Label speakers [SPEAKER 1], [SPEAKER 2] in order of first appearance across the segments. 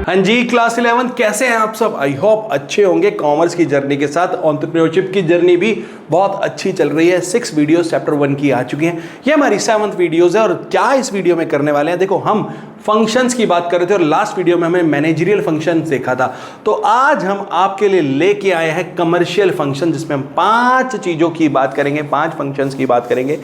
[SPEAKER 1] हाँ जी, क्लास 11 कैसे हैं आप सब? आई होप अच्छे होंगे। कॉमर्स की जर्नी के साथ एंटरप्रेन्योरशिप की जर्नी भी बहुत अच्छी चल रही है। 6 वीडियोस चैप्टर 1 की आ चुकी हैं। ये हमारी 7th वीडियोस है और क्या इस वीडियो में करने वाले हैं, देखो हम फंक्शंस की बात कर रहे थे और लास्ट वीडियो में हमने मैनेजरियल फंक्शन देखा था। तो आज हम आपके लिए लेके आए हैं कमर्शियल फंक्शन, जिसमें हम 5 चीजों की बात करेंगे, 5 फंक्शंस की बात करेंगे।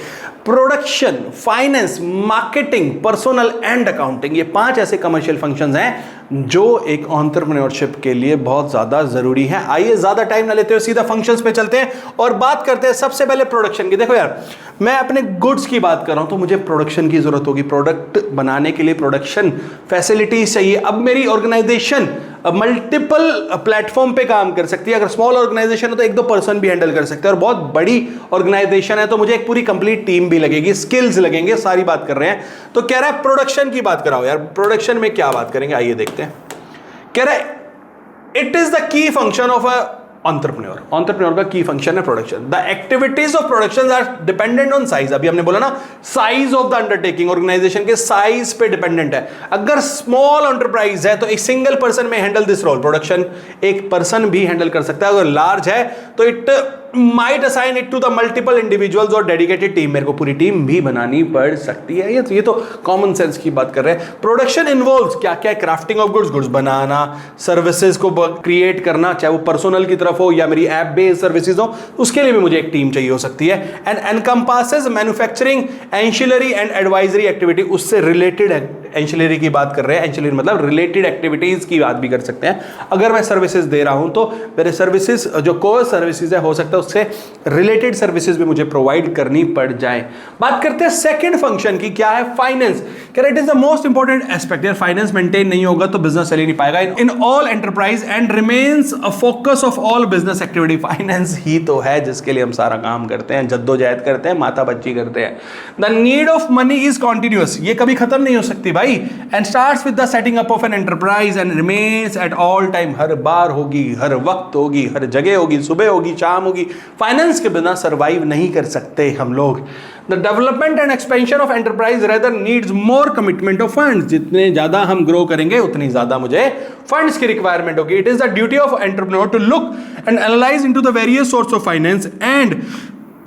[SPEAKER 1] Production, finance, marketing, personal and accounting, ये 5 ऐसे कमर्शियल फंक्शंस हैं जो एक एंटरप्रेन्योरशिप के लिए बहुत ज्यादा जरूरी है। आइए ज्यादा टाइम ना लेते हुए सीधा फंक्शंस पे चलते हैं और बात करते हैं सबसे पहले प्रोडक्शन की। देखो यार, मैं अपने गुड्स की बात कर रहा हूं तो मुझे प्रोडक्शन की जरूरत होगी। प्रोडक्ट बनाने के लिए प्रोडक्शन फैसिलिटीज चाहिए। अब मेरी ऑर्गेनाइजेशन मल्टीपल प्लेटफॉर्म पे काम कर सकती है। अगर स्मॉल ऑर्गेनाइजेशन है तो 1-2 पर्सन भी हैंडल कर सकते हैं, और बहुत बड़ी ऑर्गेनाइजेशन है तो मुझे एक पूरी कंप्लीट टीम भी लगेगी, स्किल्स लगेंगे, सारी बात कर रहे हैं। तो कह रहा है प्रोडक्शन की बात कराओ यार। प्रोडक्शन में क्या बात करेंगे, आइए देखते हैं। कह रहा है it is the key function of an entrepreneur. Entrepreneur का की फंक्शन है production. The activities of production are dependent on size. अभी हमने बोला ना, size of the undertaking organisation के साइज पे डिपेंडेंट है। अगर स्मॉल एंटरप्राइज है तो एक सिंगल पर्सन में हैंडल दिस रोल, प्रोडक्शन एक पर्सन भी हैंडल कर सकता है। अगर लार्ज है तो it might assign it to the multiple individuals और डेडिकेटेड टीम। मेरे को पूरी टीम भी बनानी पड़ सकती है। ये तो कॉमन सेंस की बात कर रहे हैं। प्रोडक्शन इन्वॉल्व्स क्या क्या? Crafting of goods, goods banana, services को क्रिएट करना, चाहे वो पर्सनल की तरफ हो या मेरी ऐप बेस्ड सर्विसेज हो, उसके लिए भी मुझे एक टीम चाहिए हो सकती है। And encompasses manufacturing, ancillary and advisory activity. उससे रिलेटेड एंशिलरी की बात कर रहे हैं। एंशिलरी मतलब रिलेटेड एक्टिविटीज की बात भी कर सकते हैं। अगर मैं सर्विसेज दे रहा हूं तो मेरे सर्विसेज जो कोर सर्विसेज है, हो सकता है उससे रिलेटेड सर्विसेज भी मुझे प्रोवाइड करनी पड़ जाए। बात करते हैं सेकंड फंक्शन की, क्या है? Finance. It is the most important aspect. यार फाइनेंस मेंटेन नहीं होगा तो बिजनेस चल ही नहीं पाएगा in all enterprise and remains a focus of all business activity. Finance ही तो है जिसके लिए हम सारा काम करते हैं, जद्दोजहद करते हैं, माता बच्ची करते हैं। The need of money is continuous. ये कभी खत्म नहीं हो सकती भाई। And starts with the setting up of an enterprise and remains at all time. हर बार होगी, हर वक्त होगी, हर जगह होगी, सुबह होगी, शाम होगी। फाइनेंस के बिना सरवाइव नहीं कर सकते हम लोग। The development and expansion of enterprise rather needs more commitment of funds. जितने ज्यादा हम ग्रो करेंगे उतनी ज्यादा मुझे फंड्स की रिक्वायरमेंट होगी। It is the duty of entrepreneur to look and analyse into the various source of finance and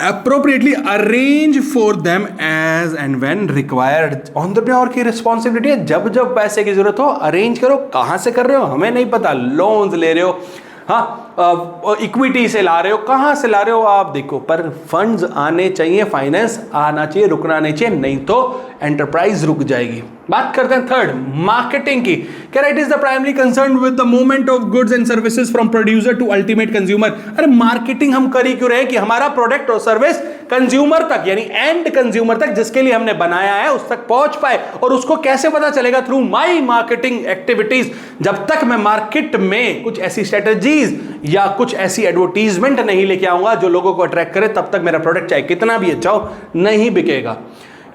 [SPEAKER 1] appropriately arrange for them as and when required। Entrepreneur की रिस्पॉन्सिबिलिटी है, जब जब पैसे की जरूरत हो अरेंज करो। कहां से कर रहे हो हमें नहीं पता, लोन्स ले रहे हो, हाँ इक्विटी से ला रहे हो, कहां से ला रहे हो आप देखो, पर फंड्स आने चाहिए, फाइनेंस आना चाहिए, रुकना नहीं चाहिए, नहीं तो एंटरप्राइज रुक जाएगी। बात करते हैं थर्ड, मार्केटिंग की। क्या it is the primary concern with the movement of goods and services from producer to ultimate consumer. अरे मार्केटिंग हम कर ही क्यों रहे हैं कि हमारा प्रोडक्ट और सर्विस कंज्यूमर तक, यानी एंड कंज्यूमर तक, जिसके लिए हमने बनाया है उस तक पहुंच पाए। और उसको कैसे पता चलेगा? Through my marketing activities. जब तक मैं मार्केट में कुछ ऐसी स्ट्रेटेजीज या कुछ ऐसी एडवर्टीजमेंट नहीं लेके आऊंगा जो लोगों को अट्रैक्ट करे, तब तक मेरा प्रोडक्ट चाहे कितना भी अच्छा हो नहीं बिकेगा।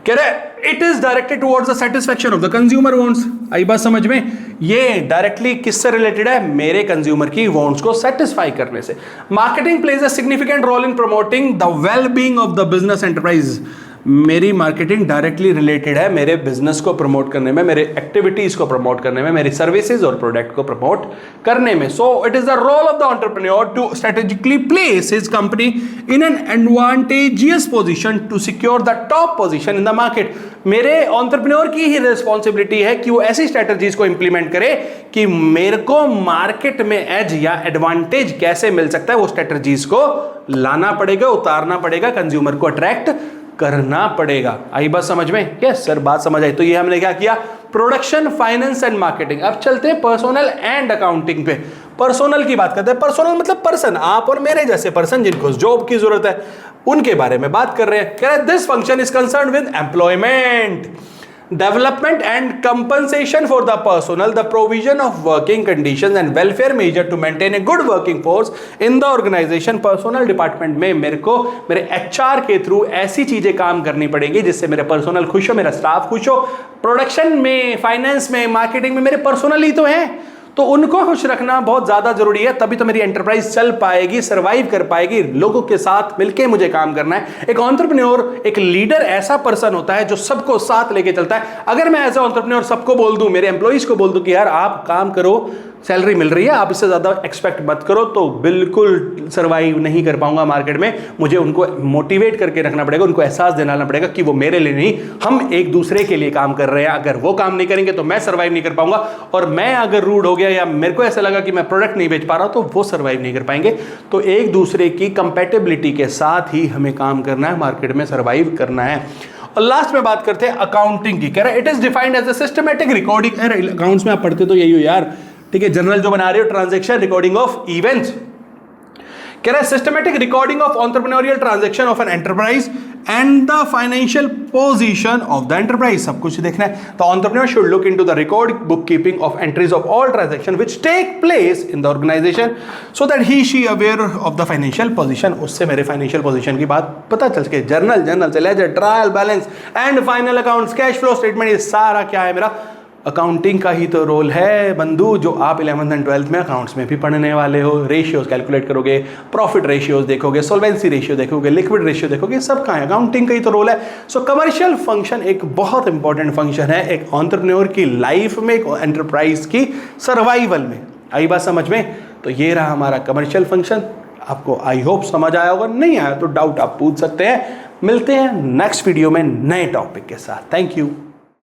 [SPEAKER 1] कह रहे it is directed towards the satisfaction of the consumer wants. आई बात समझ में? ये डायरेक्टली किससे रिलेटेड है? मेरे कंज्यूमर की वांट्स को सेटिस्फाई करने से। Marketing plays a significant role in promoting the well being of the business enterprise. मेरी मार्केटिंग डायरेक्टली रिलेटेड है मेरे बिजनेस को प्रमोट करने में, मेरे एक्टिविटीज को प्रमोट करने में, मेरी सर्विसेज और प्रोडक्ट को प्रमोट करने में। So it is the role of the entrepreneur to strategically place his company in an advantageous position to secure the top position in the market. मेरे एंटरप्रेन्योर की ही रिस्पॉन्सिबिलिटी है कि वो ऐसी स्ट्रेटेजीज को इंप्लीमेंट करे कि मेरे को मार्केट में एज या एडवांटेज कैसे मिल सकता है, वो स्ट्रेटेजीज को लाना पड़ेगा, उतारना पड़ेगा, कंज्यूमर को अट्रैक्ट करना पड़ेगा। आई बात समझ में? यस सर, बात समझ आई। तो ये हमने क्या किया? Production, finance and marketing. अब चलते हैं पर्सनल एंड अकाउंटिंग पे। पर्सनल की बात करते हैं। पर्सनल मतलब पर्सन, आप और मेरे जैसे पर्सन जिनको जॉब की जरूरत है, उनके बारे में बात कर रहे हैं। कह रहे हैं this function is concern with employment, development and compensation for the personnel, the provision of working conditions and welfare measure to maintain a good working force in the organization। Personal department में मेरे को मेरे HR के through ऐसी चीजें काम करनी पड़ेंगी जिससे मेरे पर्सनल खुश हो, मेरा स्टाफ खुश हो। प्रोडक्शन में, फाइनेंस में, मार्केटिंग में मेरे पर्सनल ही तो हैं, तो उनको खुश रखना बहुत ज्यादा जरूरी है, तभी तो मेरी एंटरप्राइज चल पाएगी, सर्वाइव कर पाएगी। लोगों के साथ मिलकर मुझे काम करना है। एक एंटरप्रेन्योर, एक लीडर ऐसा पर्सन होता है जो सबको साथ लेके चलता है। अगर मैं एज ए एंटरप्रेन्योर सबको बोल दूं, मेरे एम्प्लॉइज को बोल दूं कि यार आप काम करो, सैलरी मिल रही है, आप इससे ज्यादा एक्सपेक्ट मत करो, तो बिल्कुल सर्वाइव नहीं कर पाऊंगा मार्केट में। मुझे उनको मोटिवेट करके रखना पड़ेगा, उनको एहसास दिलाना पड़ेगा कि वो मेरे लिए नहीं, हम एक दूसरे के लिए काम कर रहे हैं। अगर वो काम नहीं करेंगे तो मैं सर्वाइव नहीं कर पाऊंगा, और मैं अगर रूड हो गया या मेरे को ऐसा लगा कि मैं प्रोडक्ट नहीं बेच पा रहा हूं तो वो सर्वाइव नहीं कर पाएंगे। तो एक दूसरे की कंपैटिबिलिटी के साथ ही हमें काम करना है, मार्केट में सर्वाइव करना है। और लास्ट में बात करते हैं अकाउंटिंग की। कह रहे it is defined as a systematic recording. Accounts में आप पढ़ते तो यही हो यार, ठीक है, जर्नल जो बना रहे हो, ट्रांजैक्शन रिकॉर्डिंग ऑफ इवेंट्स। कह रहा है systematic recording of entrepreneurial transaction of an enterprise and the financial position of the enterprise. सब कुछ देखना है। तो entrepreneur should look into the record book keeping of entries of all transaction which take place in the organisation so that he she aware of the financial position. उससे मेरे financial position की बात पता चल सके। जर्नल से ledger, trial balance and final accounts, cash flow statement, ये सारा क्या है, मेरा अकाउंटिंग का ही तो रोल है बंधु, जो आप 11th एंड 12th में अकाउंट्स में भी पढ़ने वाले हो। रेशियोज कैलकुलेट करोगे, प्रॉफिट रेशियोज देखोगे, सोल्वेंसी रेशियो देखोगे, लिक्विड रेशियो देखोगे, सब का है, अकाउंटिंग का ही तो रोल है। सो कमर्शियल फंक्शन एक बहुत इंपॉर्टेंट फंक्शन है एक एंटरप्रेन्योर की लाइफ में, एक एंटरप्राइज की सर्वाइवल में। आई बात समझ में? तो ये रहा हमारा कमर्शियल फंक्शन। आपको आई होप समझ आया होगा, नहीं आया तो डाउट आप पूछ सकते हैं। मिलते हैं नेक्स्ट वीडियो में नए टॉपिक के साथ। Thank you.